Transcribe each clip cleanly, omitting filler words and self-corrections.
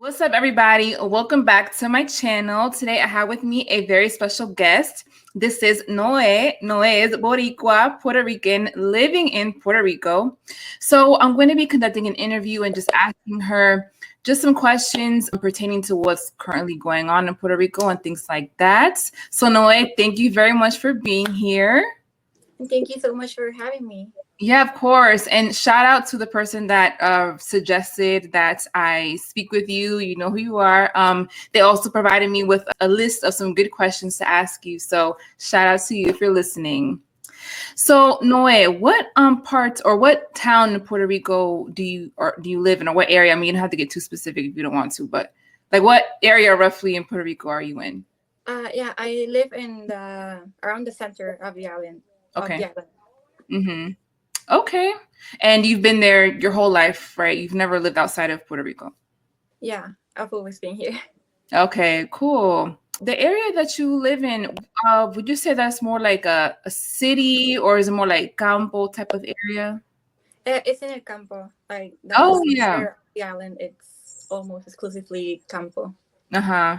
What's up, everybody? Welcome back to my channel. Today, I have with me a very special guest. This is Noe. Noe is Boricua, Puerto Rican, living in Puerto Rico. So I'm going to be conducting an interview and just asking her just some questions pertaining to what's currently going on in Puerto Rico and things like that. So Noe, thank you very much for being here. Thank you so much for having me. Yeah, of course. And shout out to the person that suggested that I speak with you. You know who you are. They also provided me with a list of some good questions to ask you. So shout out to you if you're listening. So Noe, what part or what town in Puerto Rico do you live in, or what area? I mean, you don't have to get too specific if you don't want to, but like what area roughly in Puerto Rico are you in? Yeah, I live in around the center of the island. Okay. Mm-hmm. Okay. And you've been there your whole life, right? You've never lived outside of Puerto Rico. Yeah, I've always been here. Okay, cool. The area that you live in, would you say that's more like a city, or is it more like Gambo type of area? It's in El Campo, like the Oh, center yeah. of the island. It's almost exclusively Campo. Uh-huh.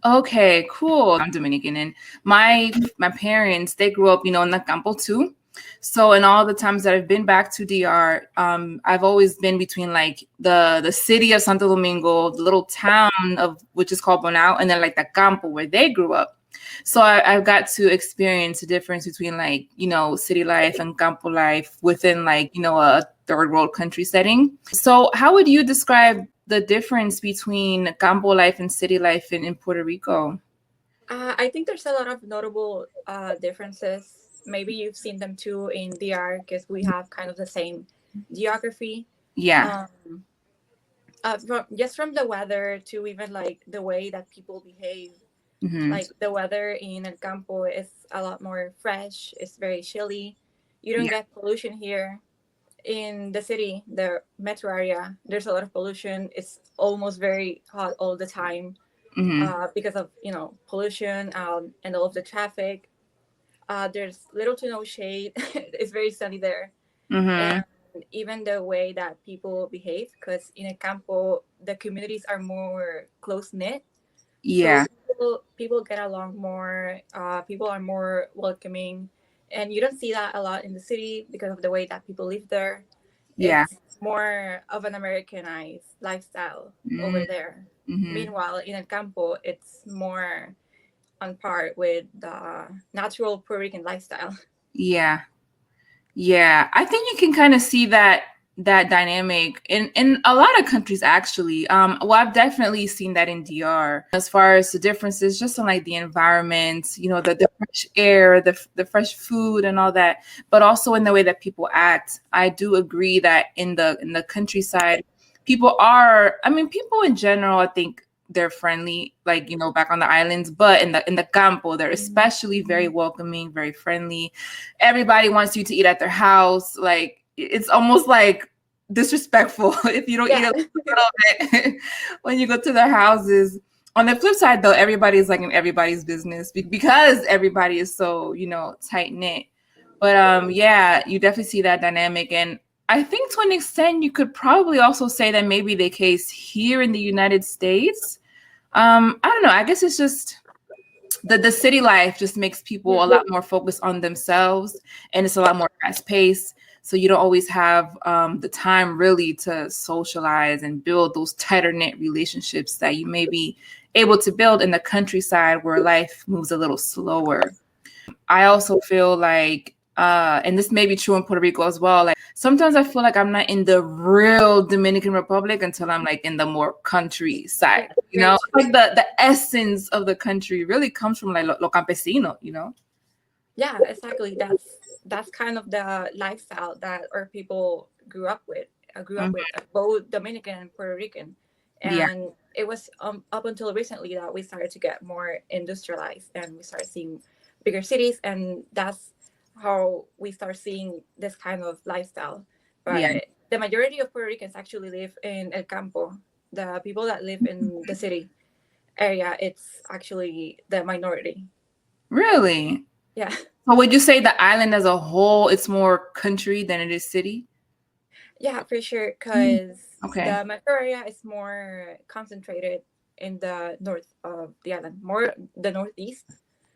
Okay, cool. I'm Dominican, and my parents, they grew up, in the Campo too. So in all the times that I've been back to DR, I've always been between like the city of Santo Domingo, the little town of which is called Bonao, and then like the Campo where they grew up. So I've got to experience the difference between like, city life and Campo life within like, a third world country setting. So how would you describe the difference between Campo life and city life in Puerto Rico? I think there's a lot of notable differences. Maybe you've seen them too in DR because we have kind of the same geography. Yeah. Just from the weather to even like the way that people behave. Mm-hmm. Like the weather in El Campo is a lot more fresh. It's very chilly. You don't get pollution here. In the city, the metro area, there's a lot of pollution. It's almost very hot all the time because of pollution and all of the traffic. There's little to no shade. It's very sunny there, and even the way that people behave, because in El Campo the communities are more close knit. Yeah. So people get along more. People are more welcoming, and you don't see that a lot in the city because of the way that people live there. Yeah. It's more of an Americanized lifestyle over there. Meanwhile, in El Campo, it's more on par with the natural Puerto Rican lifestyle. Yeah. Yeah. I think you can kind of see that dynamic in a lot of countries actually. Well, I've definitely seen that in DR as far as the differences just in like the environment, the fresh air, the fresh food and all that, but also in the way that people act. I do agree that in the countryside, people in general, I think they're friendly, like, back on the islands, but in the campo, they're especially very welcoming, very friendly. Everybody wants you to eat at their house. Like, it's almost like disrespectful if you don't eat a little bit when you go to their houses. On the flip side, though, everybody's like in everybody's business because everybody is so, tight knit. But yeah, you definitely see that dynamic. And I think to an extent, you could probably also say that maybe the case here in the United States. I don't know. I guess it's just the city life just makes people a lot more focused on themselves, and it's a lot more fast paced. So you don't always have the time really to socialize and build those tighter knit relationships that you may be able to build in the countryside where life moves a little slower. I also feel like, and this may be true in Puerto Rico as well, like sometimes I feel like I'm not in the real Dominican Republic until I'm like in the more countryside, like the essence of the country really comes from like lo campesino, Yeah, exactly. That's kind of the lifestyle that our people grew up with. Both Dominican and Puerto Rican, Yeah. and it was up until recently that we started to get more industrialized and we started seeing bigger cities, and that's how we start seeing this kind of lifestyle. Yeah. But the majority of Puerto Ricans actually live in El Campo. The people that live in the city area, it's actually the minority. Really? Yeah. So would you say the island as a whole, it's more country than it is city? Yeah, for sure. Because Okay. the metro area is more concentrated in the north of the island, more the northeast,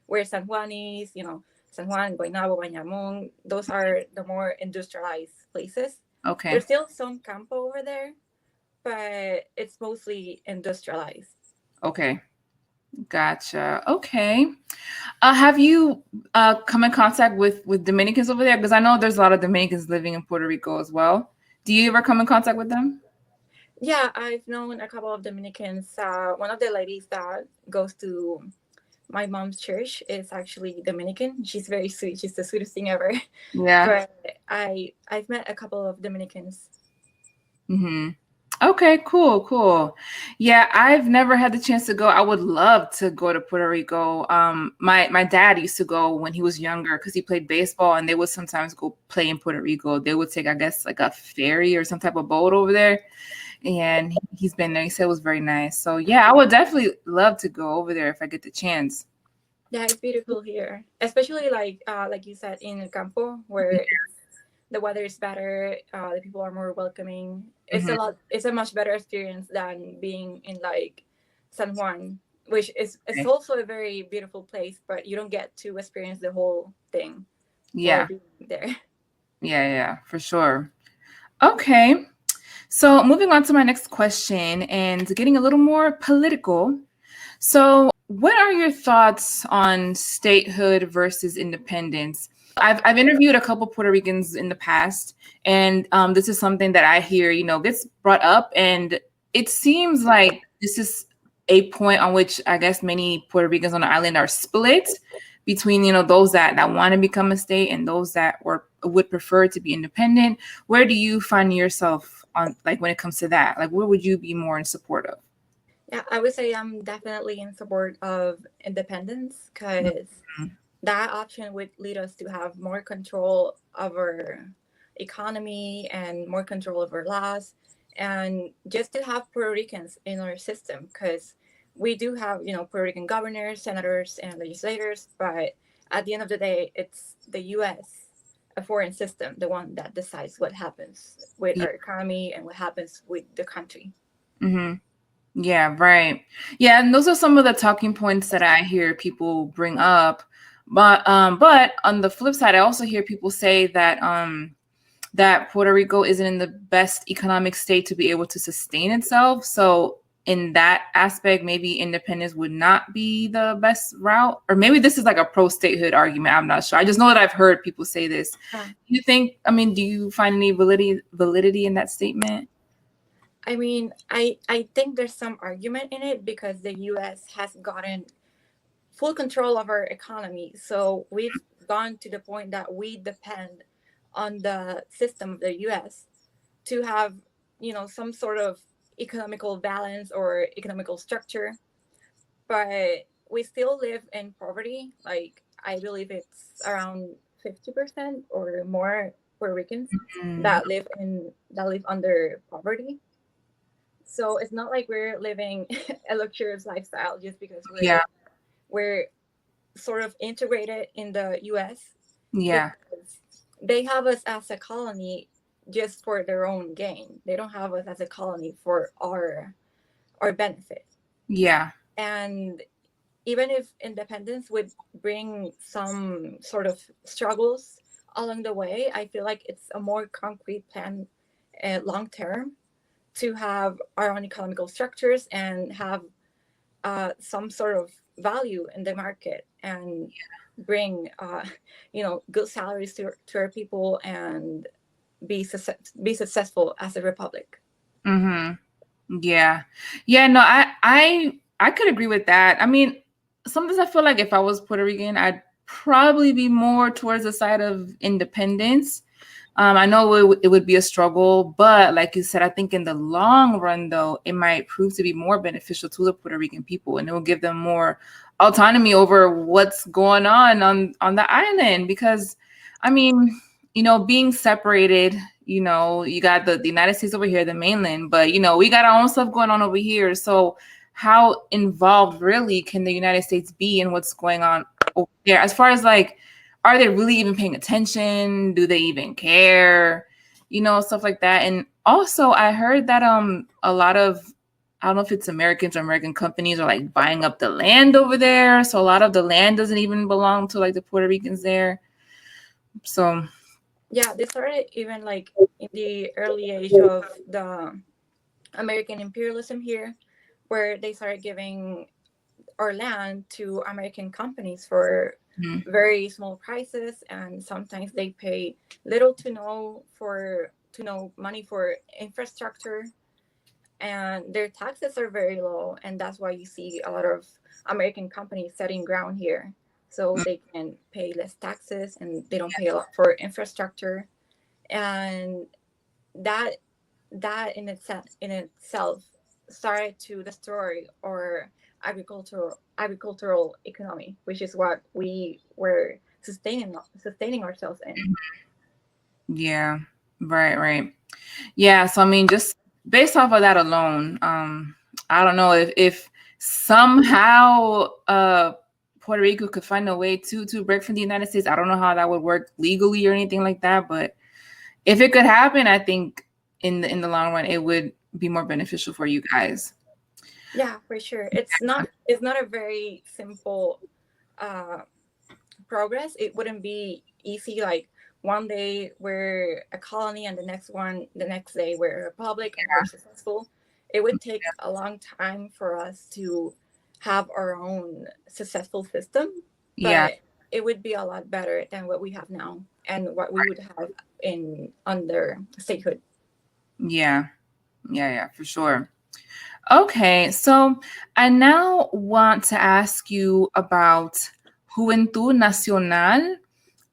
where San Juan is, San Juan, Guaynabo, Bayamon, those are the more industrialized places. Okay. There's still some campo over there, but it's mostly industrialized. Okay. Gotcha. Okay. Have you come in contact with Dominicans over there? Because I know there's a lot of Dominicans living in Puerto Rico as well. Do you ever come in contact with them? Yeah, I've known a couple of Dominicans. One of the ladies that goes to my mom's church is actually Dominican. She's very sweet. She's the sweetest thing ever. Yeah. But I've met a couple of Dominicans. Mm-hmm. Okay, cool, cool. Yeah, I've never had the chance to go. I would love to go to Puerto Rico. My dad used to go when he was younger because he played baseball, and they would sometimes go play in Puerto Rico. They would take, I guess, like a ferry or some type of boat over there, and he's been there. He said it was very nice. So yeah, I would definitely love to go over there if I get the chance. Yeah, it's beautiful here, especially like you said in El Campo, where the weather is better, the people are more welcoming. It's a Mhm. lot. It's a much better experience than being in like San Juan, which is it's Okay. also a very beautiful place, but you don't get to experience the whole thing while Yeah, being there. yeah, for sure. Okay. So moving on to my next question and getting a little more political. So, what are your thoughts on statehood versus independence? I've interviewed a couple Puerto Ricans in the past, and this is something that I hear, gets brought up, and it seems like this is a point on which I guess many Puerto Ricans on the island are split between, those that want to become a state and those that would prefer to be independent. Where do you find yourself on, like, when it comes to that? Like, where would you be more in support of? Yeah, I would say I'm definitely in support of independence because that option would lead us to have more control over economy and more control over laws, and just to have Puerto Ricans in our system because we do have Puerto Rican governors, senators, and legislators, but at the end of the day, it's the U.S., a foreign system, the one that decides what happens with Yeah. our economy and what happens with the country. Hmm. Yeah, right. Yeah, and those are some of the talking points that I hear people bring up. But on the flip side, I also hear people say that Puerto Rico isn't in the best economic state to be able to sustain itself. So in that aspect, maybe independence would not be the best route. Or maybe this is like a pro-statehood argument. I'm not sure. I just know that I've heard people say this. Do you find any validity in that statement? I mean, I think there's some argument in it because the US has gotten full control of our economy. So we've gone to the point that we depend on the system of the US to have, some sort of economical balance or economical structure. But we still live in poverty. Like I believe it's around 50% or more Puerto Ricans Mm, that live under poverty. So it's not like we're living a luxurious lifestyle just because yeah, we're sort of integrated in the US, yeah, because they have us as a colony just for their own gain. They don't have us as a colony for our benefit. yeah, And even if independence would bring some sort of struggles along the way, I feel like it's a more concrete plan, long term, to have our own economical structures and have some sort of value in the market and bring good salaries to our people and be successful as a republic. hmm, yeah, yeah. No, I could agree with that. I mean, sometimes I feel like if I was Puerto Rican, I'd probably be more towards the side of independence. I know it would be a struggle, but like you said, I think in the long run, though, it might prove to be more beneficial to the Puerto Rican people, and it will give them more autonomy over what's going on the island. Because, I mean, being separated, you got the United States over here, the mainland, but we got our own stuff going on over here. So, how involved really can the United States be in what's going on over there? As far as like, are they really even paying attention? Do they even care? stuff like that. And also I heard that a lot of, I don't know if it's Americans or American companies are like buying up the land over there. So a lot of the land doesn't even belong to like the Puerto Ricans there. So Yeah, they started even like in the early age of the American imperialism here, where they started giving our land to American companies for mhm. very small prices, and sometimes they pay little to no money for infrastructure, and their taxes are very low, and that's why you see a lot of American companies setting ground here, so they can pay less taxes and they don't pay a lot for infrastructure, and that that in itself started to destroy our agricultural economy, which is what we were sustaining ourselves in. Yeah, right. Yeah, so I mean, just based off of that alone, I don't know if somehow Puerto Rico could find a way to break from the United States. I don't know how that would work legally or anything like that, but if it could happen, I think in the long run it would be more beneficial for you guys. Yeah, for sure. It's not a very simple uh, progress. It wouldn't be easy. Like one day we're a colony, and the next day we're a republic, and we're successful. It would take a long time for us to have our own successful system, Yeah, but it would be a lot better than what we have now and what we would have in under statehood. yeah, for sure. Okay, so I now want to ask you about Juventud Nacional.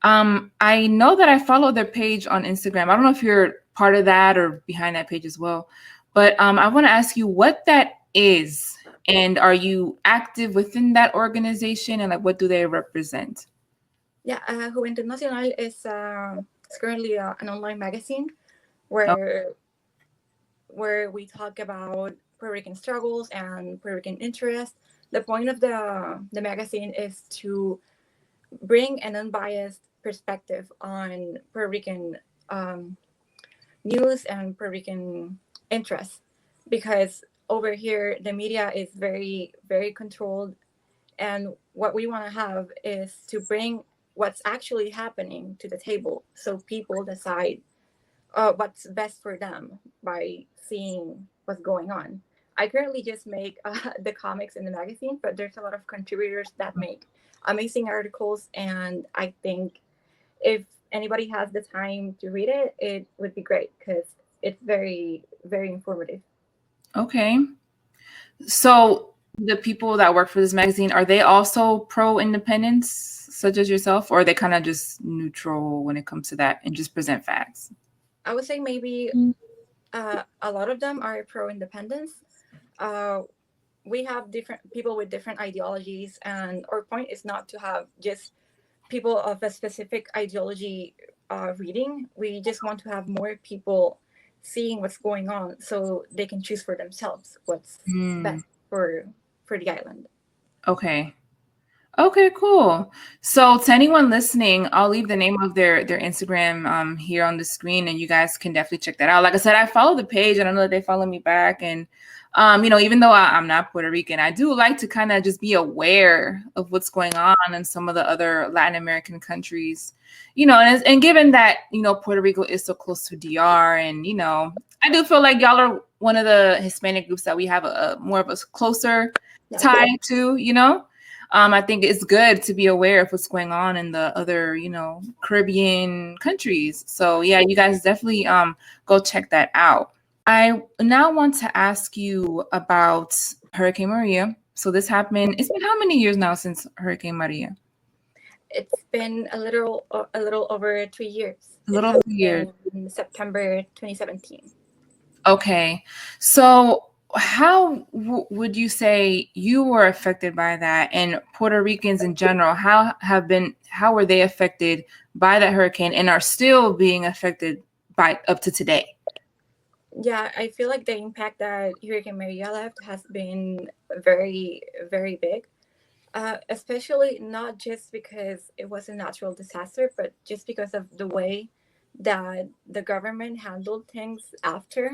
I know that I follow their page on Instagram. I don't know if you're part of that or behind that page as well, but I want to ask you what that is, and are you active within that organization, and like what do they represent? Yeah, Juventud Nacional is currently an online magazine Oh, where we talk about Puerto Rican struggles and Puerto Rican interests. The point of the magazine is to bring an unbiased perspective on Puerto Rican um, news and Puerto Rican interests, because over here the media is very very controlled, and what we want to have is to bring what's actually happening to the table, so people decide what's best for them by seeing what's going on. I currently just make the comics in the magazine, but there's a lot of contributors that make amazing articles, and I think if anybody has the time to read it, it would be great because it's very, very informative. okay. So the people that work for this magazine, are they also pro independence, such as yourself, or are they kind of just neutral when it comes to that and just present facts? I would say maybe a lot of them are pro independence. Uh, we have different people with different ideologies, and our point is not to have just people of a specific ideology reading. We just want to have more people seeing what's going on, so they can choose for themselves what's Hmm. best for the island. Okay. Okay, cool. So to anyone listening, I'll leave the name of their Instagram here on the screen, and you guys can definitely check that out. Like I said, I follow the page, and I know that they follow me back. And even though I'm not Puerto Rican, I do like to kind of just be aware of what's going on in some of the other Latin American countries. And given that Puerto Rico is so close to DR, and I do feel like y'all are one of the Hispanic groups that we have a more of a closer Yeah. tie to. I think it's good to be aware of what's going on in the other, Caribbean countries. So yeah, you guys definitely go check that out. I now want to ask you about Hurricane Maria. So this happened. It's been how many years now since Hurricane Maria? It's been a little over 3 years. A It little over a happened year. in September 2017. Okay. So how would you say you were affected by that, and Puerto Ricans in general, how were they affected by that hurricane and are still being affected by up to today? Yeah, I feel like the impact that Hurricane Maria left has been very, very big. Especially not just because it was a natural disaster, but just because of the way that the government handled things after.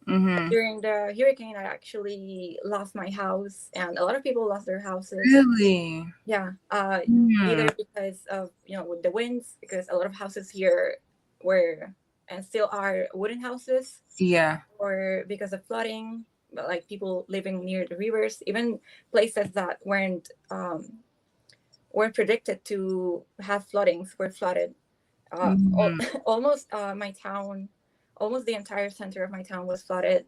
Mm-hmm. During the hurricane, I actually lost my house, and a lot of people lost their houses. Really? Yeah, Hmm. either because of with the winds, because a lot of houses here were and still are wooden houses, Yeah. or because of flooding, but like people living near the rivers, even places that weren't predicted to have floodings were flooded. Mm-hmm. Almost my town, almost the entire center of my town was flooded.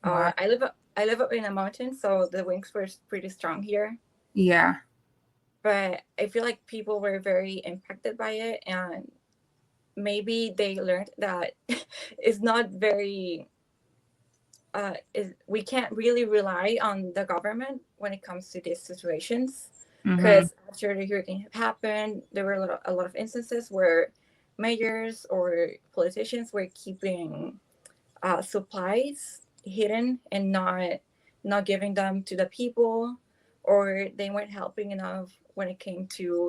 Wow. I live up in a mountain, so the winds were pretty strong here. Yeah. But I feel like people were very impacted by it, and maybe they learned that it's not very. We can't really rely on the government when it comes to these situations, Mm-hmm. because after the hurricane happened, there were a lot of instances where mayors or politicians were keeping supplies hidden and not giving them to the people, or they weren't helping enough when it came to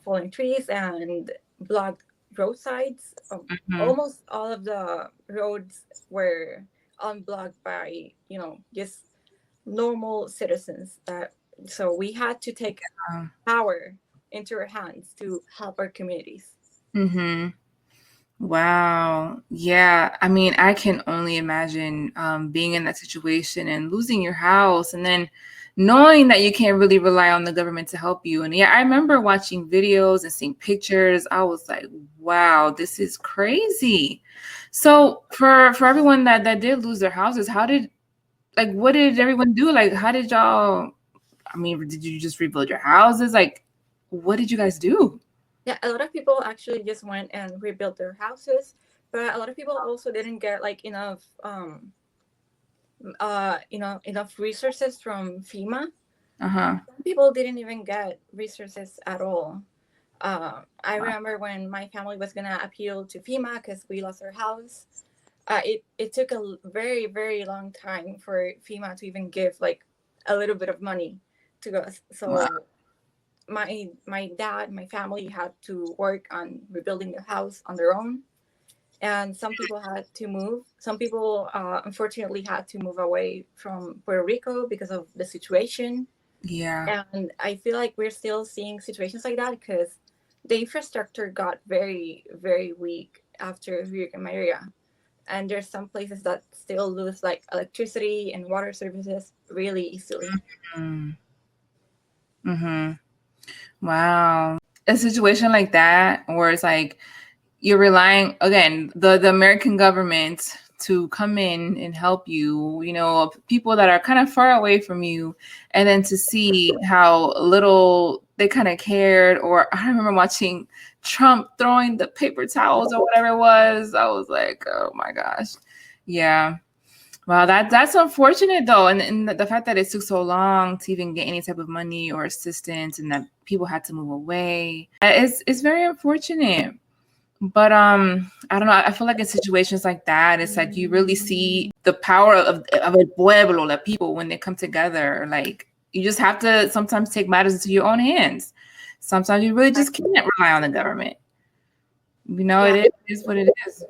falling trees and blocked roadsides. Mm-hmm. Almost all of the roads were unblocked by just normal citizens. That so we had to take power into our hands to help our communities. Mm-hmm. Wow. Yeah. I mean, I can only imagine being in that situation and losing your house and then knowing that you can't really rely on the government to help you. And yeah, I remember watching videos and seeing pictures. I was like, wow, this is crazy. So for everyone that did lose their houses, what did everyone do? Like, how did y'all, I mean, did you just rebuild your houses? Like, what did you guys do? Yeah, a lot of people actually just went and rebuilt their houses, but a lot of people also didn't get like enough enough resources from FEMA. Uh-huh. Some people didn't even get resources at all. I remember when my family was gonna appeal to FEMA because we lost our house. It took a very very long time for FEMA to even give like a little bit of money to us. Wow. So my dad, my family had to work on rebuilding the house on their own, and some people had to move. Some people unfortunately had to move away from Puerto Rico because of the situation. Yeah. And I feel like we're still seeing situations like that because the infrastructure got very very weak after Hurricane Maria, and there's some places that still lose like electricity and water services really easily. Mm-hmm. Wow. A situation like that where it's like you're relying again, the American government to come in and help you, people that are kind of far away from you, and then to see how little they kind of cared. Or I remember watching Trump throwing the paper towels or whatever it was. I was like, oh my gosh. Yeah. Wow, that's unfortunate though, and the fact that it took so long to even get any type of money or assistance, and that people had to move away, it's very unfortunate. But I don't know. I feel like in situations like that, it's like you really see the power of el pueblo, the people, when they come together. Like you just have to sometimes take matters into your own hands. Sometimes you really just can't rely on the government. Yeah, It is what it is.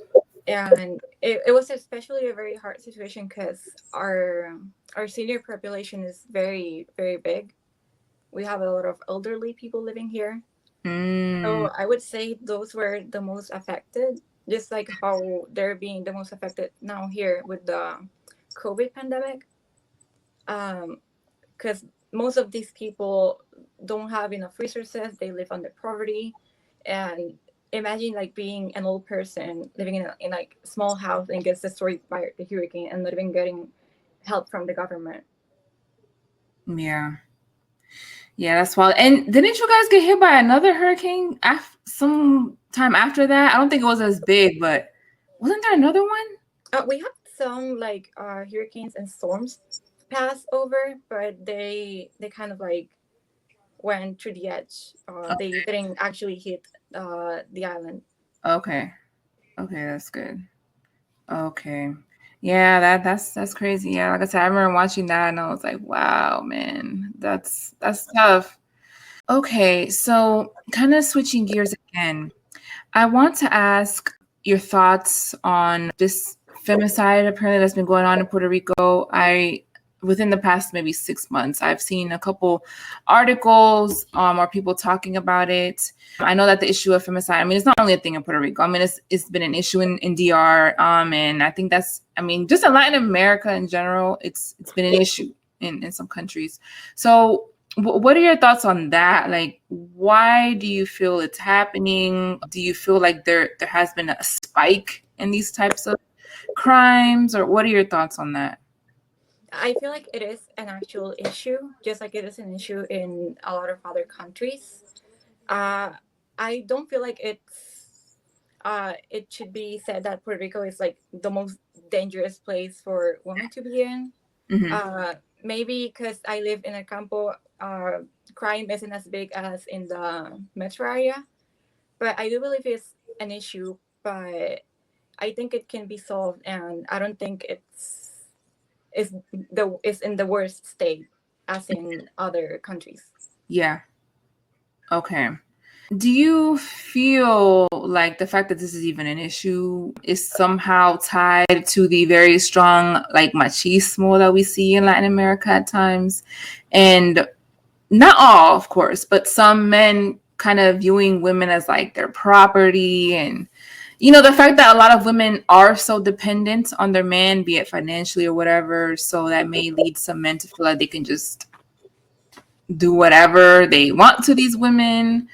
and it was especially a very hard situation because our senior population is very very big. We have a lot of elderly people living here, Mm, so I would say those were the most affected, just like how they're being the most affected now here with the COVID pandemic. Because most of these people don't have enough resources, they live under poverty, and imagine like being an old person living in like small house and gets destroyed by the hurricane and not even getting help from the government. yeah. Yeah, that's wild. And didn't you guys get hit by another hurricane some time after that? I don't think it was as big, but wasn't there another one? We had some like hurricanes and storms pass over, but they kind of like went through the edge. They didn't actually hit the island. Okay. Okay, that's good. Okay. Yeah, that's crazy. Yeah, like I said, I remember watching that and I was like, wow, man, that's tough. Okay, so kind of switching gears again. I want to ask your thoughts on this femicide apparently that's been going on in Puerto Rico. Within the past maybe 6 months, I've seen a couple articles or people talking about it. I know that the issue of femicide, I mean, it's not only a thing in Puerto Rico. I mean, it's been an issue in DR. And I think that's, I mean, just in Latin America in general, it's been an issue in some countries. So what are your thoughts on that? Like, why do you feel it's happening? Do you feel like there has been a spike in these types of crimes, or what are your thoughts on that? I feel like it is an actual issue, just like it is an issue in a lot of other countries. I don't feel like it should be said that Puerto Rico is like the most dangerous place for women to be in. Mm-hmm. Maybe because I live in a campo, crime isn't as big as in the metro area, but I do believe it's an issue. But I think it can be solved, and I don't think it's in the worst state as in other countries. Yeah. Okay. Do you feel like the fact that this is even an issue is somehow tied to the very strong like machismo that we see in Latin America at times? And not all, of course, but some men kind of viewing women as like their property, and the fact that a lot of women are so dependent on their man, be it financially or whatever, so that may lead some men to feel like they can just do whatever they want to these women.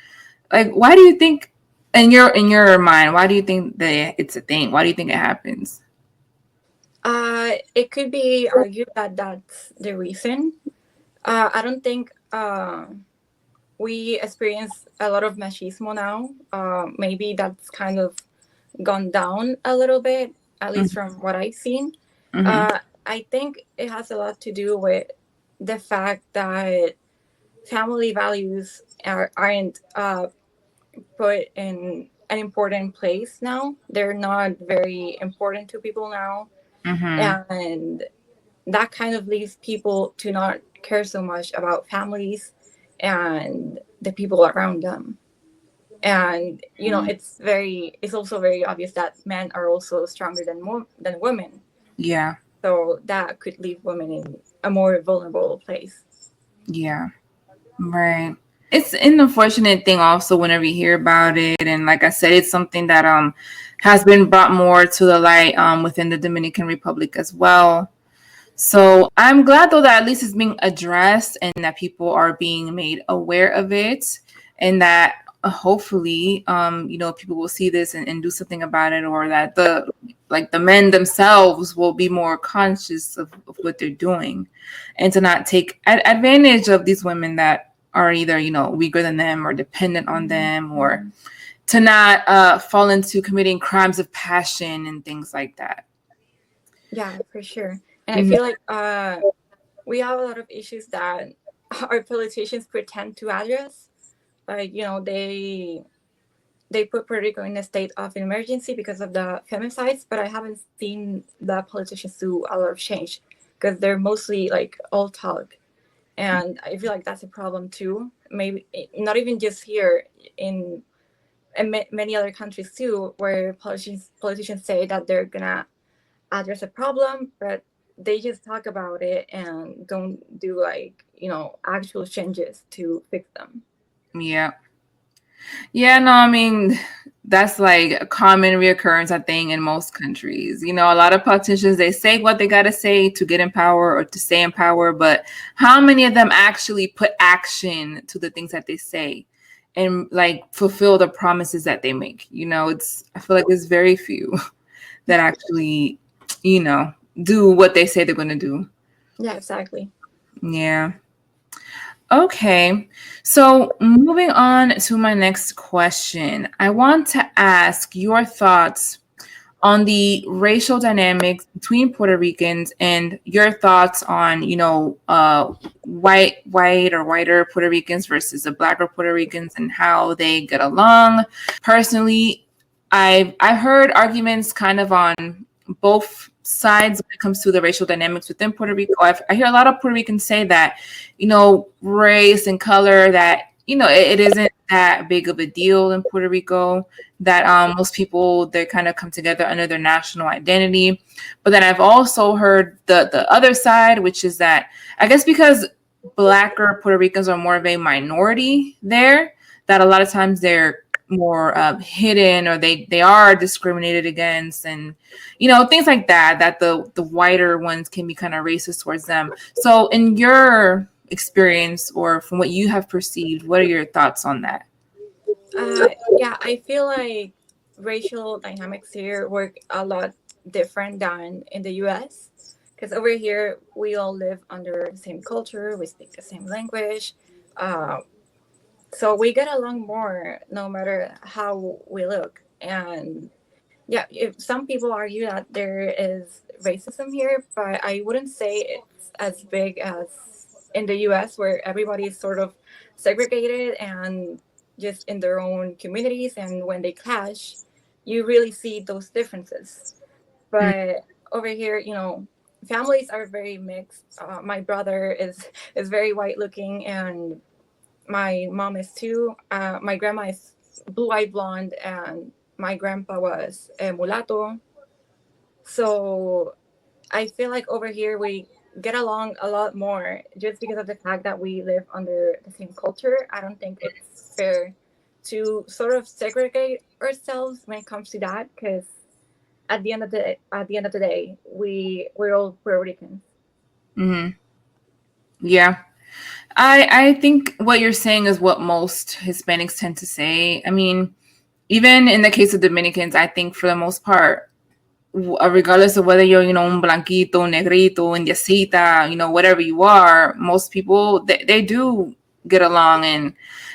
Like, why do you think, in your mind, why do you think that it's a thing? Why do you think it happens? It could be argued that that's the reason. I don't think we experience a lot of machismo now. Maybe that's kind of gone down a little bit, at least from what I've seen. Mm-hmm. I think it has a lot to do with the fact that family values aren't put in an important place now. They're not very important to people now. Mm-hmm. And that kind of leaves people to not care so much about families and the people around them. And it's also very obvious that men are also stronger than women. Yeah. So that could leave women in a more vulnerable place. Yeah. Right. It's an unfortunate thing also whenever you hear about it. And like I said, it's something that has been brought more to the light within the Dominican Republic as well. So I'm glad though that at least it's being addressed and that people are being made aware of it, and that hopefully people will see this and do something about it, or that the men themselves will be more conscious of what they're doing, and to not take advantage of these women that are either weaker than them or dependent on them, or to not fall into committing crimes of passion and things like that. Yeah, for sure. And I feel like we have a lot of issues that our politicians pretend to address. Like, they put Puerto Rico in a state of emergency because of the femicides, but I haven't seen the politicians do a lot of change because they're mostly like all talk. And I feel like that's a problem too. Maybe not even just here, in many other countries too, where politicians say that they're gonna address a problem, but they just talk about it and don't do actual changes to fix them. Yeah. Yeah, no, I mean, that's like a common reoccurrence, I think, in most countries. A lot of politicians, they say what they got to say to get in power or to stay in power, but how many of them actually put action to the things that they say and like fulfill the promises that they make? I feel like there's very few that actually, do what they say they're going to do. Yeah, exactly. Yeah. Okay, so moving on to my next question, I want to ask your thoughts on the racial dynamics between Puerto Ricans and your thoughts on, white or whiter Puerto Ricans versus the blacker Puerto Ricans and how they get along. Personally, I've heard arguments kind of on both sides when it comes to the racial dynamics within Puerto Rico. I hear a lot of Puerto Ricans say that, race and color, that, it isn't that big of a deal in Puerto Rico, that most people, they kind of come together under their national identity. But then I've also heard the other side, which is that I guess because Blacker Puerto Ricans are more of a minority there, that a lot of times they're more hidden, or they are discriminated against, and things like that, that the whiter ones can be kind of racist towards them. So in your experience, or from what you have perceived, what are your thoughts on that? Yeah, I feel like racial dynamics here work a lot different than in the US. Because over here, we all live under the same culture, we speak the same language. Uh, so we get along more no matter how we look. And yeah, if some people argue that there is racism here, but I wouldn't say it's as big as in the US, where everybody is sort of segregated and just in their own communities. And when they clash, you really see those differences. But over here, families are very mixed. My brother is very white looking, and my mom is too. My grandma is blue-eyed blonde, and my grandpa was a mulatto. So I feel like over here we get along a lot more just because of the fact that we live under the same culture. I don't think it's fair to sort of segregate ourselves when it comes to that, because at the end of the day, we're all Puerto Ricans. Mm-hmm. Yeah. I think what you're saying is what most Hispanics tend to say. I mean, even in the case of Dominicans, I think for the most part, regardless of whether you're, un blanquito, negrito, indiecita, whatever you are, most people, they do get along, and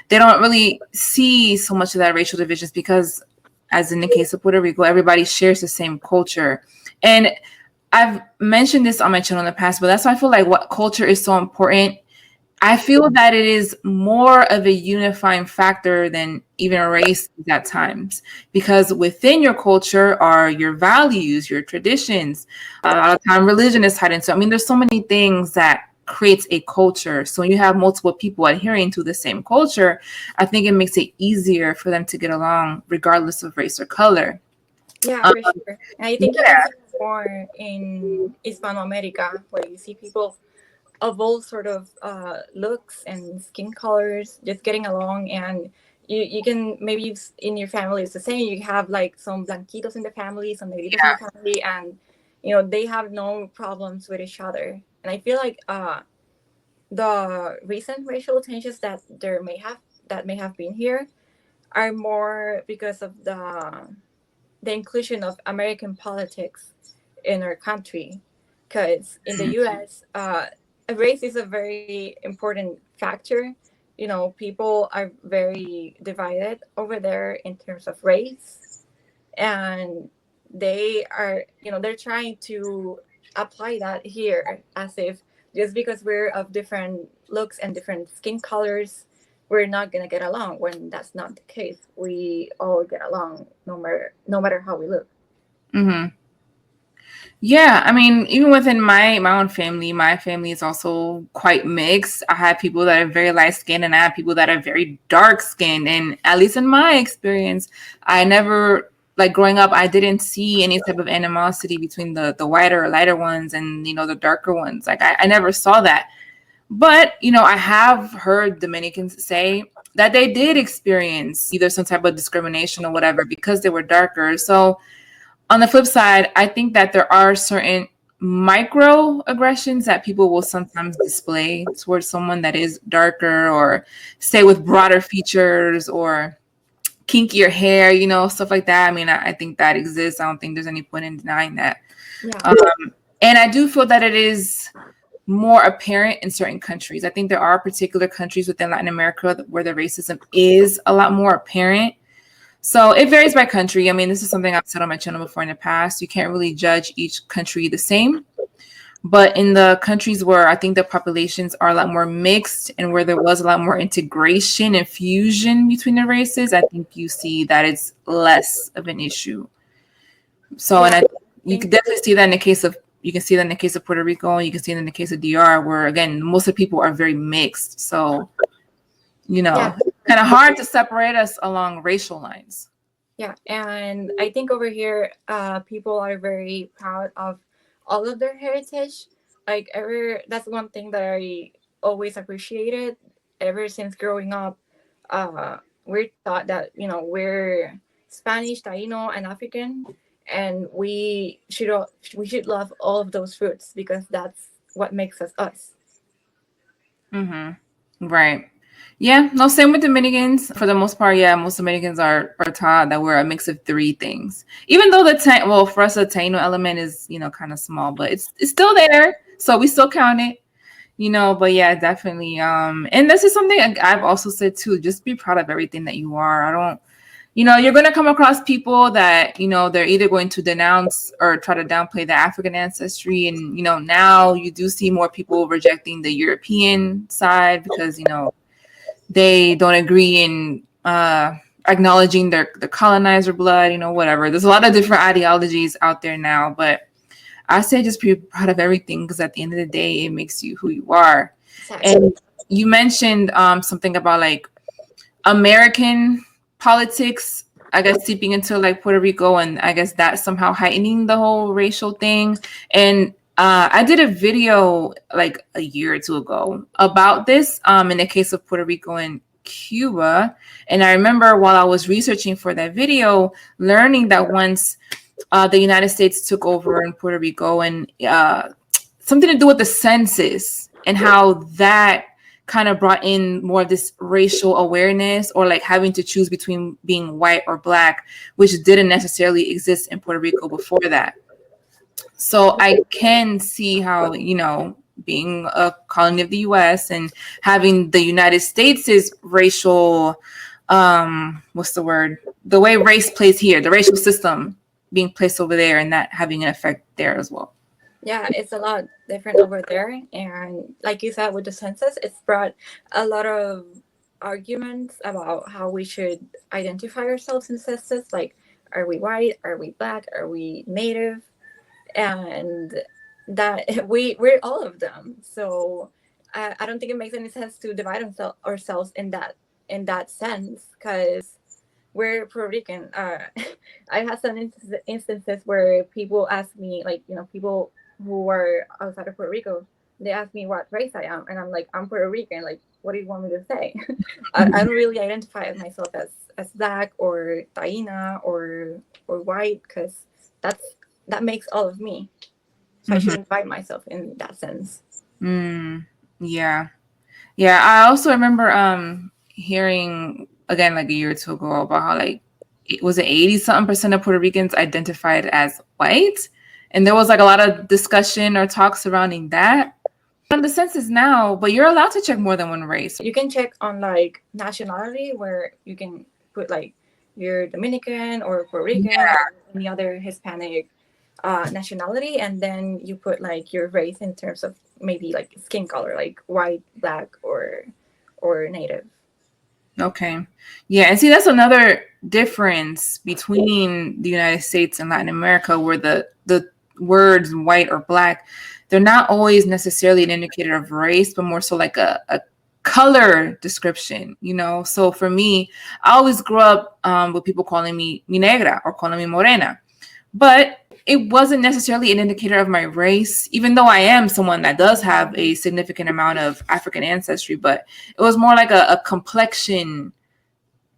they don't really see so much of that racial divisions, because as in the case of Puerto Rico, everybody shares the same culture. And I've mentioned this on my channel in the past, but that's why I feel like what culture is so important. I feel that it is more of a unifying factor than even race at times, because within your culture are your values, your traditions. A lot of time religion is tied into. I mean, there's so many things that creates a culture. So when you have multiple people adhering to the same culture, I think it makes it easier for them to get along regardless of race or color. Yeah, Um, for sure. And I think you can yeah, see it more in Hispanoamerica, where you see people of all sort of looks and skin colors just getting along. And you can maybe in your family it's the same. You have like some blanquitos in the family, some negritos in the family, and they have no problems with each other. And I feel like the recent racial changes that may have been here are more because of the inclusion of American politics in our country. Because in the US, race is a very important factor. People are very divided over there in terms of race. And they're trying to apply that here, as if just because we're of different looks and different skin colors, we're not gonna get along, when that's not the case. We all get along no matter how we look. hmm Yeah, I mean, even within my own family, my family is also quite mixed. I have people that are very light skinned, and I have people that are very dark skinned. And at least in my experience, I never, like growing up, I didn't see any type of animosity between the whiter or lighter ones and the darker ones. Like I never saw that. But I have heard Dominicans say that they did experience either some type of discrimination or whatever because they were darker. So on the flip side, I think that there are certain microaggressions that people will sometimes display towards someone that is darker, or say with broader features, or kinkier hair, stuff like that. I mean, I think that exists. I don't think there's any point in denying that. Yeah. And I do feel that it is more apparent in certain countries. I think there are particular countries within Latin America where the racism is a lot more apparent. So it varies by country. I mean, this is something I've said on my channel before in the past. You can't really judge each country the same. But in the countries where I think the populations are a lot more mixed, and where there was a lot more integration and fusion between the races, I think you see that it's less of an issue. So, Yeah, you can definitely see that in the case of Puerto Rico, and you can see it in the case of DR, where again most of the people are very mixed. So You Yeah. know, kind of hard to separate us along racial lines. Yeah, and I think over here, people are very proud of all of their heritage. Like ever, that's one thing that I always appreciated. Ever since growing up, we're taught that we're Spanish, Taino, and African, and we should love all of those roots because that's what makes us us. Mm-hmm. Right. Yeah. No, same with Dominicans. For the most part, yeah, most Dominicans are taught that we're a mix of three things. Even though well, for us, the Taino element is, kind of small, but it's still there. So we still count it, but yeah, definitely. And this is something I've also said too, just be proud of everything that you are. I don't, you're going to come across people that, they're either going to denounce or try to downplay the African ancestry. And, now you do see more people rejecting the European side because, they don't agree in acknowledging the colonizer blood, whatever. There's a lot of different ideologies out there now, but I say just be proud of everything because at the end of the day, it makes you who you are. Exactly. And you mentioned something about like American politics, I guess, seeping into like Puerto Rico, and I guess that somehow heightening the whole racial thing. And I did a video like a year or two ago about this in the case of Puerto Rico and Cuba. And I remember while I was researching for that video, learning that once the United States took over in Puerto Rico and something to do with the census and how that kind of brought in more of this racial awareness or like having to choose between being white or black, which didn't necessarily exist in Puerto Rico before that. So I can see how, being a colony of the US and having the United States' racial, what's the word? The way race plays here, the racial system being placed over there and that having an effect there as well. Yeah, it's a lot different over there. And like you said, with the census, it's brought a lot of arguments about how we should identify ourselves in census. Like, are we white? Are we black? Are we native? And that we're all of them. So I don't think it makes any sense to divide ourselves in that sense because we're Puerto Rican. I had some instances where people ask me, like, people who are outside of Puerto Rico, they ask me what race I am, and I'm like, I'm Puerto Rican. Like, what do you want me to say? I don't really identify myself as black or Taina or white because that makes all of me. So I shouldn't divide myself in that sense. Yeah. Yeah. I also remember hearing again like a year or two ago about how like it was 80-something% of Puerto Ricans identified as white. And there was like a lot of discussion or talk surrounding that on the census now, but you're allowed to check more than one race. You can check on like nationality where you can put like you're Dominican or Puerto Rican or any other Hispanic nationality, and then you put like your race in terms of maybe like skin color, like white, black, or native. Okay. Yeah. And see, that's another difference between the United States and Latin America, where the words white or black, they're not always necessarily an indicator of race, but more so like a color description, So for me, I always grew up with people calling me mi negra or calling me morena. But it wasn't necessarily an indicator of my race, even though I am someone that does have a significant amount of African ancestry, but it was more like a complexion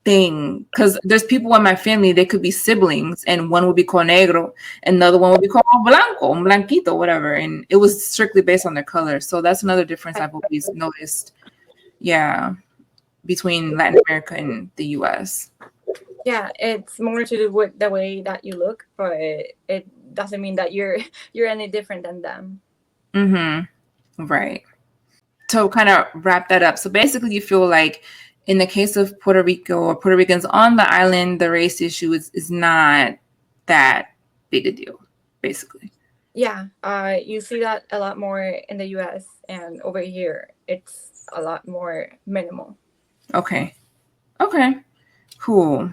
thing. Because there's people in my family, they could be siblings, and one would be called negro, and the other one would be called blanco, blanquito, whatever. And it was strictly based on their color. So that's another difference I've always noticed. Yeah, between Latin America and the US. Yeah, it's more to do with the way that you look, but it doesn't mean that you're any different than them. Right. To kind of wrap that up. So basically you feel like in the case of Puerto Rico or Puerto Ricans on the island, the race issue is not that big a deal, basically. Yeah, you see that a lot more in the US, and over here it's a lot more minimal. Okay, cool.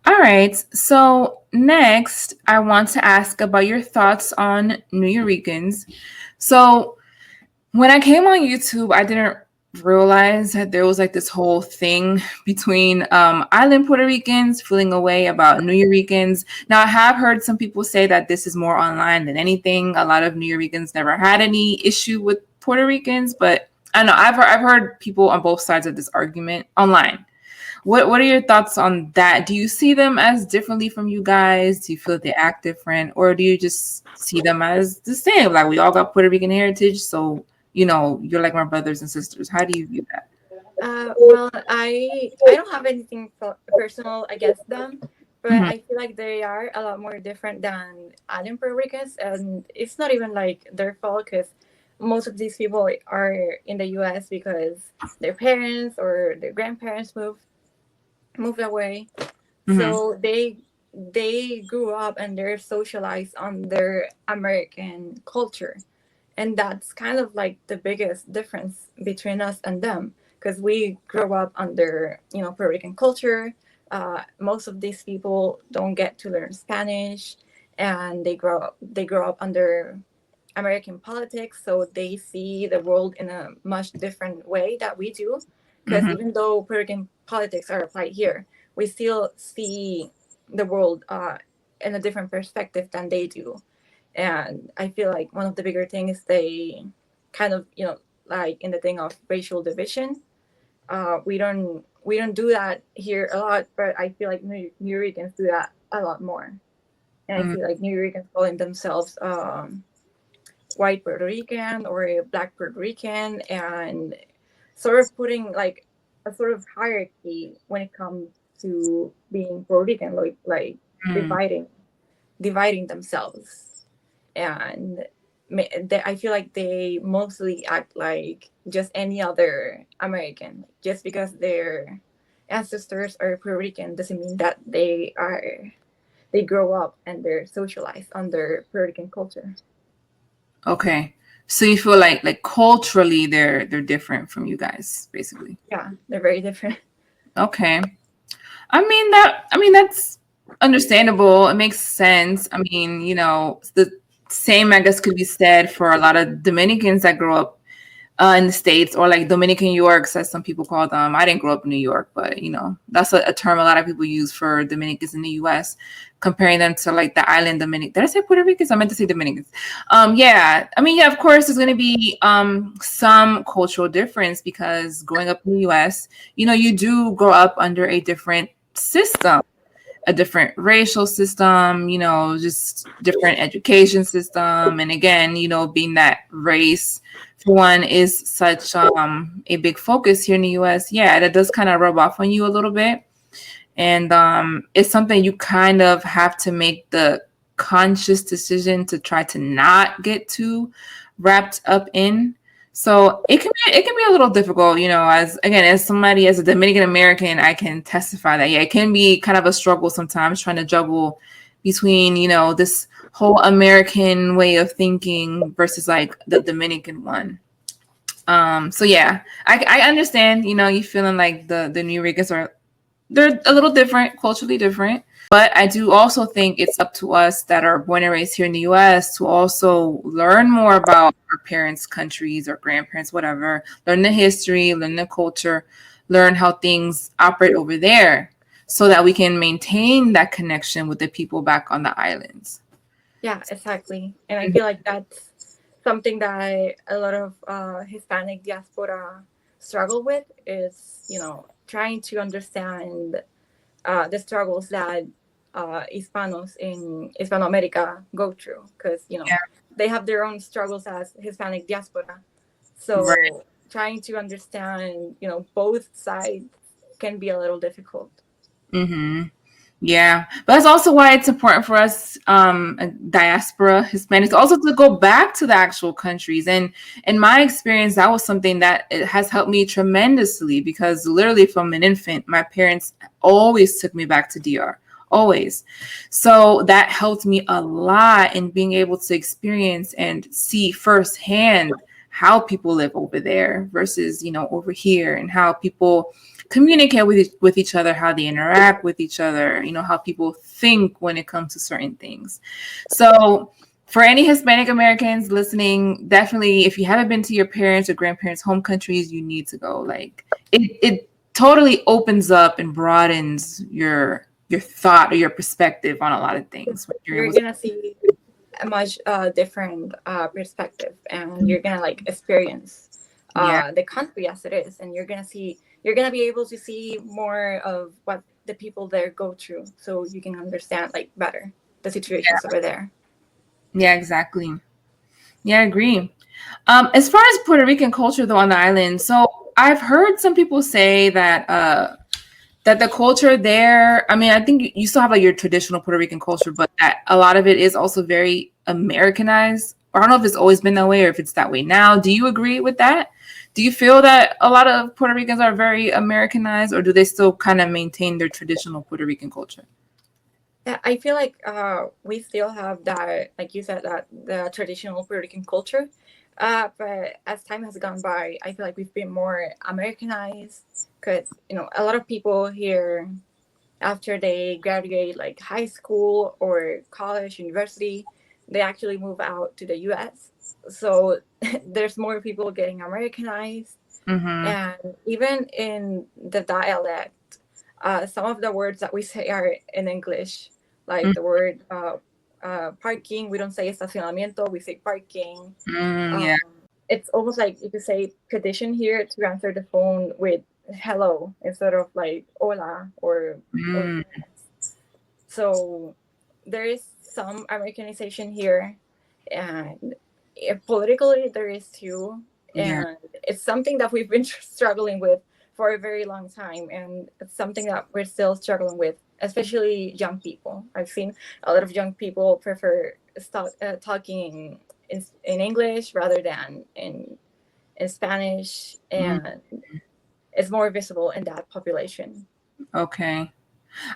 All right, so next I want to ask about your thoughts on Eurekans. So when I came on YouTube, I didn't realized that there was like this whole thing between island Puerto Ricans feeling a way about New Eurekans. Now, I have heard some people say that this is more online than anything. A lot of New Eurekans never had any issue with Puerto Ricans, but I know I've heard people on both sides of this argument online. What are your thoughts on that? Do you see them as differently from you guys? Do you feel that they act different, or do you just see them as the same? Like we all got Puerto Rican heritage, so you're like my brothers and sisters. How do you view that? Well, I don't have anything personal against them, but Hmm. I feel like they are a lot more different than Allen Puerto Ricans, and it's not even like their fault because most of these people are in the U.S. because their parents or their grandparents moved away, Hmm. so they grew up and they're socialized on their American culture, and that's kind of like the biggest difference between us and them because we grow up under Puerto Rican culture. Most of these people don't get to learn Spanish, and they grow up under American politics, so they see the world in a much different way that we do. Because Hmm. even though Puerto Rican politics are applied here, we still see the world in a different perspective than they do. And I feel like one of the bigger things they kind of like in the thing of racial division. We don't do that here a lot, but I feel like New Yorkers do that a lot more. And I feel like New Yorkers calling themselves white Puerto Rican or a black Puerto Rican, and sort of putting like a sort of hierarchy when it comes to being Puerto Rican, like Hmm. dividing themselves. And I feel like they mostly act like just any other American. Just because their ancestors are Puerto Rican doesn't mean that they grow up and they're socialized under Puerto Rican culture. Okay. So you feel like culturally they're different from you guys, basically. Yeah, they're very different. Okay. I mean that's understandable. It makes sense. I mean, the same I guess could be said for a lot of Dominicans that grow up in the States, or like Dominican Yorks, as some people call them. I didn't grow up in New York, but that's a term a lot of people use for Dominicans in the US, comparing them to like the island Dominican. Did I say Puerto Ricans? I meant to say Dominicans. Yeah. I mean, yeah, of course there's gonna be some cultural difference because growing up in the US, you do grow up under a different system, a different racial system, just different education system. And again, being that race for one is such a big focus here in the US, yeah, that does kind of rub off on you a little bit. And it's something you kind of have to make the conscious decision to try to not get too wrapped up in. So it can be a little difficult, as somebody, as a Dominican American, I can testify that yeah, it can be kind of a struggle sometimes trying to juggle between this whole American way of thinking versus like the Dominican one. So yeah, I understand, you feeling like the New Ricans they're a little different, culturally different. But I do also think it's up to us that are born and raised here in the US to also learn more about our parents' countries or grandparents, whatever, learn the history, learn the culture, learn how things operate over there so that we can maintain that connection with the people back on the islands. Yeah, exactly. And I feel like that's something that a lot of Hispanic diaspora struggle with is, trying to understand the struggles that Hispanos in Hispanoamerica go through, because Yeah. they have their own struggles as Hispanic diaspora. Right. So trying to understand, both sides can be a little difficult. Mm-hmm. Yeah, but that's also why it's important for us, diaspora Hispanics, also to go back to the actual countries. And in my experience, that was something that it has helped me tremendously because literally from an infant, my parents always took me back to DR, always. So that helped me a lot in being able to experience and see firsthand how people live over there versus over here, and how people communicate with each other, how they interact with each other, how people think when it comes to certain things. So For any Hispanic Americans listening, definitely, if you haven't been to your parents' or grandparents' home countries, you need to go. Like it totally opens up and broadens your thought or your perspective on a lot of things when you're You're able to. gonna see a much different perspective, and you're gonna like experience Yeah, the country as it is, and you're gonna be able to see more of what the people there go through, so you can understand like better the situations over there. yeah, exactly. Yeah, I agree. As far as Puerto Rican culture, though, on the island, so I've heard some people say that the culture there, I mean, I think you still have like your traditional Puerto Rican culture, but that a lot of it is also very Americanized. Or I don't know if it's always been that way or if it's that way now. Do you agree with that? Do you feel that a lot of Puerto Ricans are very Americanized, or do they still kind of maintain their traditional Puerto Rican culture? Yeah, I feel like we still have that, like you said, that the traditional Puerto Rican culture. But as time has gone by, I feel like we've been more Americanized because, a lot of people here, after they graduate like high school or college, university, they actually move out to the US. So there's more people getting Americanized. Mm-hmm. And even in the dialect, some of the words that we say are in English, like the word parking. We don't say estacionamiento, we say parking. Mm, Um, yeah. it's almost like you could say petition here to answer the phone with hello instead of like hola or Mm, so there is some Americanization here, and politically there is too, yeah. and it's something that we've been struggling with for a very long time, and it's something that we're still struggling with, especially young people. I've seen a lot of young people prefer talking in English rather than in Spanish, Mm, and it's more visible in that population. okay.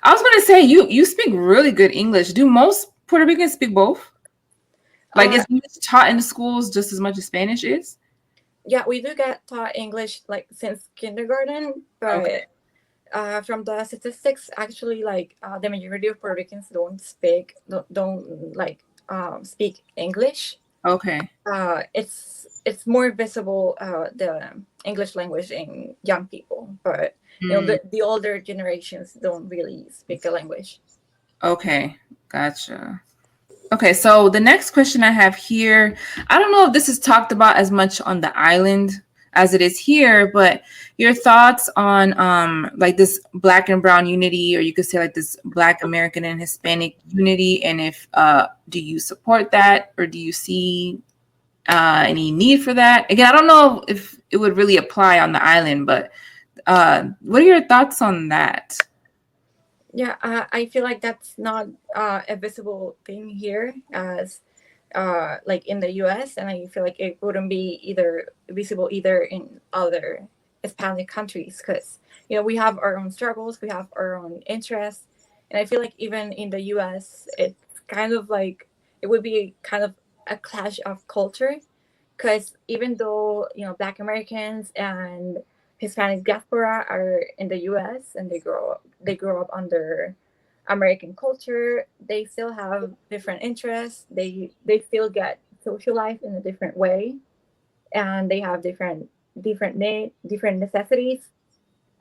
I was gonna say you speak really good English. Do most Puerto Ricans speak both? Like, Uh, is English taught in the schools just as much as Spanish is? yeah, we do get taught English like since kindergarten, Okay. but from the statistics, actually, like the majority of Puerto Ricans don't like speak English. Okay. It's more visible the English language in young people, but Mm, the older generations don't really speak the language. okay. Gotcha. Okay, so the next question I have here, I don't know if this is talked about as much on the island as it is here, but your thoughts on like this black and brown unity, or you could say like this black American and Hispanic unity, and if do you support that or do you see any need for that? Again, I don't know if it would really apply on the island, but what are your thoughts on that? Yeah, I feel like that's not a visible thing here as like in the US, and I feel like it wouldn't be either visible either in other Hispanic countries because we have our own struggles, we have our own interests, and I feel like even in the US, it's kind of like it would be kind of a clash of culture because even though Black Americans and Hispanic diaspora are in the U.S. and they grow up under American culture, they still have different interests. They still get socialized in a different way, and they have different necessities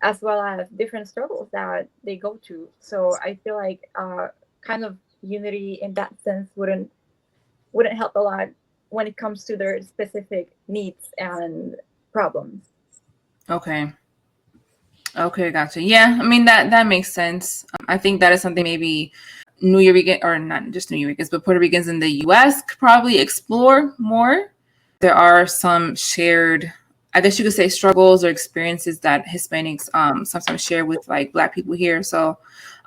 as well as different struggles that they go through. So I feel like kind of unity in that sense wouldn't help a lot when it comes to their specific needs and problems. Okay. Okay, gotcha. Yeah, I mean that makes sense. I think that is something maybe New Eurekan, or not just New Eurekans, but Puerto Ricans in the U.S. could probably explore more. There are some shared, I guess you could say, struggles or experiences that Hispanics sometimes share with like Black people here. So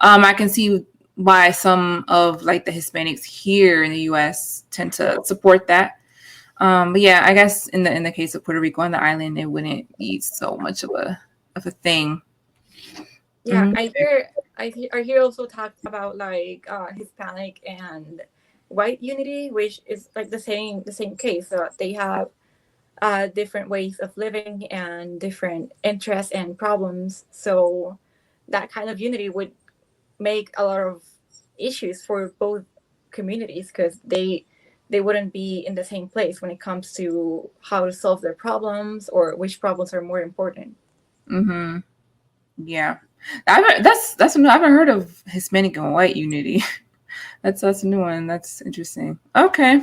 I can see why some of like the Hispanics here in the U.S. tend to support that. But yeah, I guess in the case of Puerto Rico on the island, it wouldn't be so much of a thing. Yeah, Mhm. I hear also talk about like Hispanic and white unity, which is like the same case. They have different ways of living and different interests and problems. So that kind of unity would make a lot of issues for both communities because they wouldn't be in the same place when it comes to how to solve their problems or which problems are more important. Mm-hmm. Yeah. That's new. I haven't heard of Hispanic and white unity. That's a new one. That's interesting. Okay.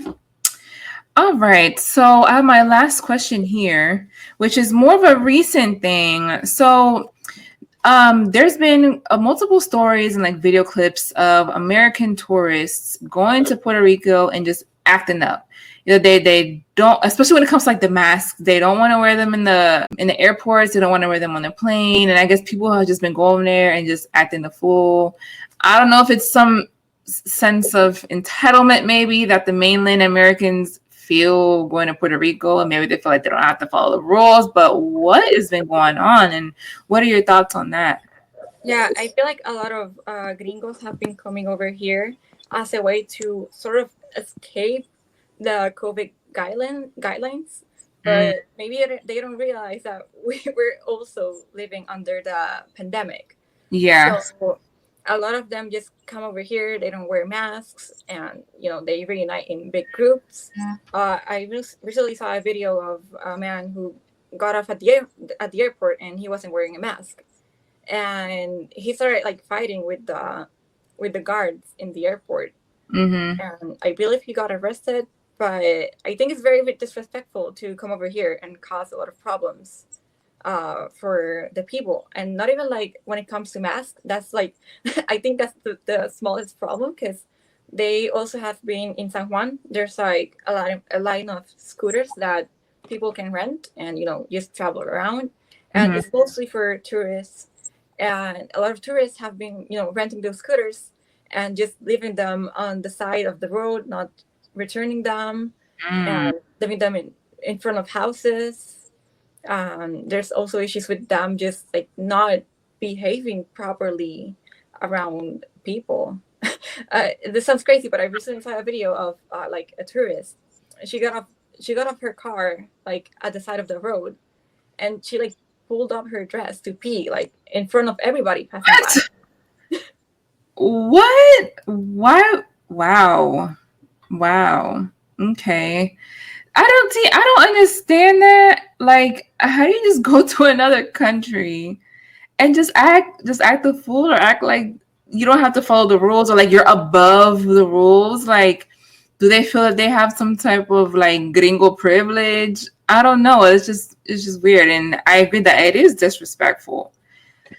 All right. So I have my last question here, which is more of a recent thing. So there's been multiple stories and like video clips of American tourists going to Puerto Rico and just acting up. You know, they don't, especially when it comes to like the masks, they don't want to wear them in the airports. They don't want to wear them on the plane. And I guess people have just been going there and just acting the fool. I don't know if it's some sense of entitlement maybe that the mainland Americans feel going to Puerto Rico, and maybe they feel like they don't have to follow the rules. But what has been going on, and what are your thoughts on that? Yeah, I feel like a lot of gringos have been coming over here as a way to sort of escape the COVID guidelines, Mm, but maybe they don't realize that we were also living under the pandemic. yeah. So a lot of them just come over here. They don't wear masks, and they reunite in big groups. I recently saw a video of a man who got off at the airport, and he wasn't wearing a mask, and he started like fighting with the guards in the airport, Mm-hmm. and I believe he got arrested. But I think it's very disrespectful to come over here and cause a lot of problems for the people, and not even like when it comes to masks. That's like I think that's the smallest problem, because they also have been in San Juan. There's like a line of scooters that people can rent and just travel around, and Mm-hmm. it's mostly for tourists. And a lot of tourists have been renting those scooters and just leaving them on the side of the road, not returning them, Mm, and leaving them in front of houses. There's also issues with them just like not behaving properly around people. This sounds crazy, but I recently saw a video of like a tourist. She got off. She got off her car like at the side of the road, and she like pulled up her dress to pee like in front of everybody passing by. what? What? Why? Wow. Wow. Okay. I don't understand that. Like, how do you just go to another country and just act the fool, or act like you don't have to follow the rules, or like you're above the rules? Like, do they feel that they have some type of like gringo privilege? I don't know. It's just weird, and I agree that it is disrespectful.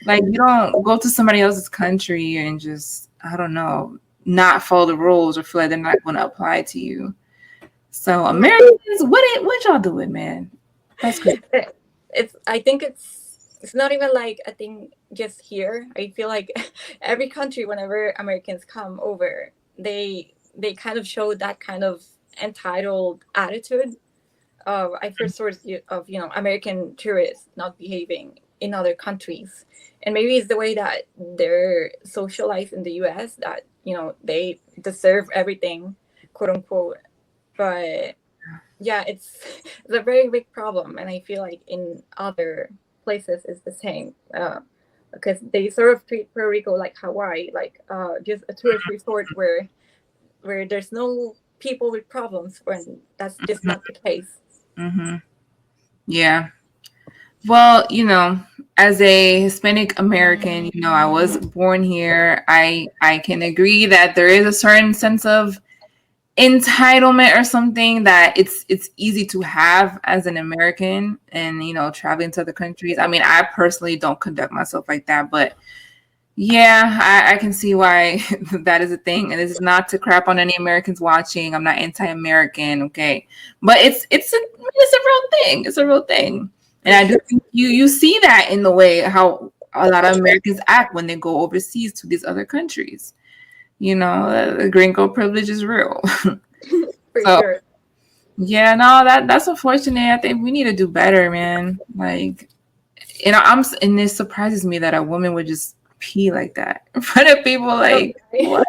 Like, you don't go to somebody else's country and just, I don't know, not follow the rules or feel like they're not going to apply to you. So Yeah. Americans, what y'all doing, man? That's crazy. It's I think it's not even like a thing just here. I feel like every country, whenever Americans come over, they kind of show that kind of entitled attitude. I've heard stories of American tourists not behaving in other countries, and maybe it's the way that they're socialized in the U.S. that they deserve everything, quote unquote. But yeah, it's a very big problem, and I feel like in other places it's the same, because they sort of treat Puerto Rico like Hawaii, like just a tourist resort where there's no people with problems, when that's just not the case. Mm-hmm. Yeah. Well, as a Hispanic American, I was born here. I can agree that there is a certain sense of entitlement or something that it's easy to have as an American, and traveling to other countries. I mean, I personally don't conduct myself like that, but yeah, I can see why that is a thing. And this is not to crap on any Americans watching. I'm not anti-American, okay? But it's a real thing. It's a real thing. And For I do sure. think you see that in the way how a lot of Americans act when they go overseas to these other countries. The gringo privilege is real. For So sure. yeah, no, that's unfortunate. I think we need to do better, man. Like, and it surprises me that a woman would just pee like that in front of people. No, Like, what?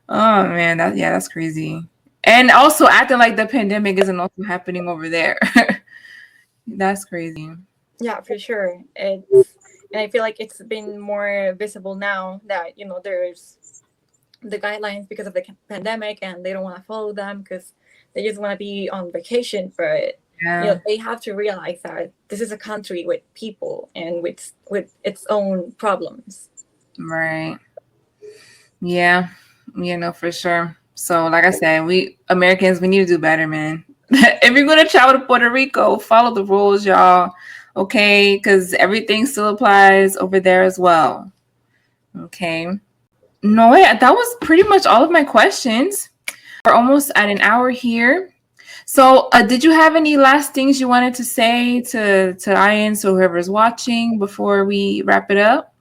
Oh man, that's crazy. And also acting like the pandemic isn't also happening over there. That's crazy. yeah, for sure. And I feel like it's been more visible now that there's the guidelines because of the pandemic, and they don't want to follow them because they just want to be on vacation. But they have to realize that this is a country with people and with its own problems. Right. Yeah, for sure. So like I said, we Americans, we need to do better, man. If you're going to travel to Puerto Rico, follow the rules, y'all. Okay, because everything still applies over there as well. Okay. No, wait, that was pretty much all of my questions. We're almost at an hour here. So did you have any last things you wanted to say to Ian, so whoever's watching, before we wrap it up?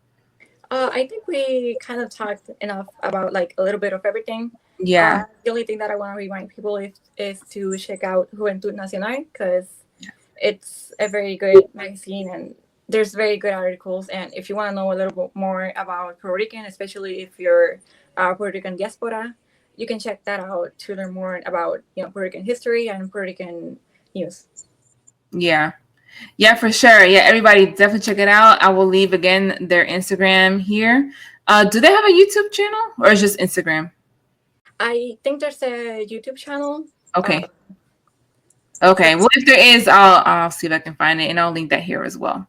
I think we kind of talked enough about like a little bit of everything. Yeah. The only thing that I want to remind people is to check out Juventud Nacional, because it's a very good magazine and there's very good articles. And if you want to know a little bit more about Puerto Rican, especially if you're Puerto Rican diaspora, you can check that out to learn more about Puerto Rican history and Puerto Rican news. Yeah, for sure. Yeah, everybody definitely check it out. I will leave again their Instagram here. Do they have a YouTube channel or is just Instagram? I think there's a YouTube channel. Okay. Okay. Well, if there is, I'll see if I can find it, and I'll link that here as well.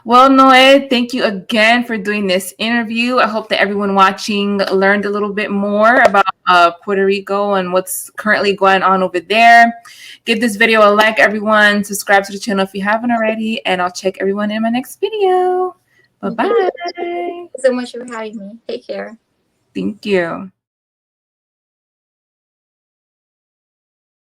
Well, Noe, thank you again for doing this interview. I hope that everyone watching learned a little bit more about Puerto Rico and what's currently going on over there. Give this video a like, everyone. Subscribe to the channel if you haven't already, and I'll check everyone in my next video. Bye-bye. Thank you so much for having me. Take care. Thank you.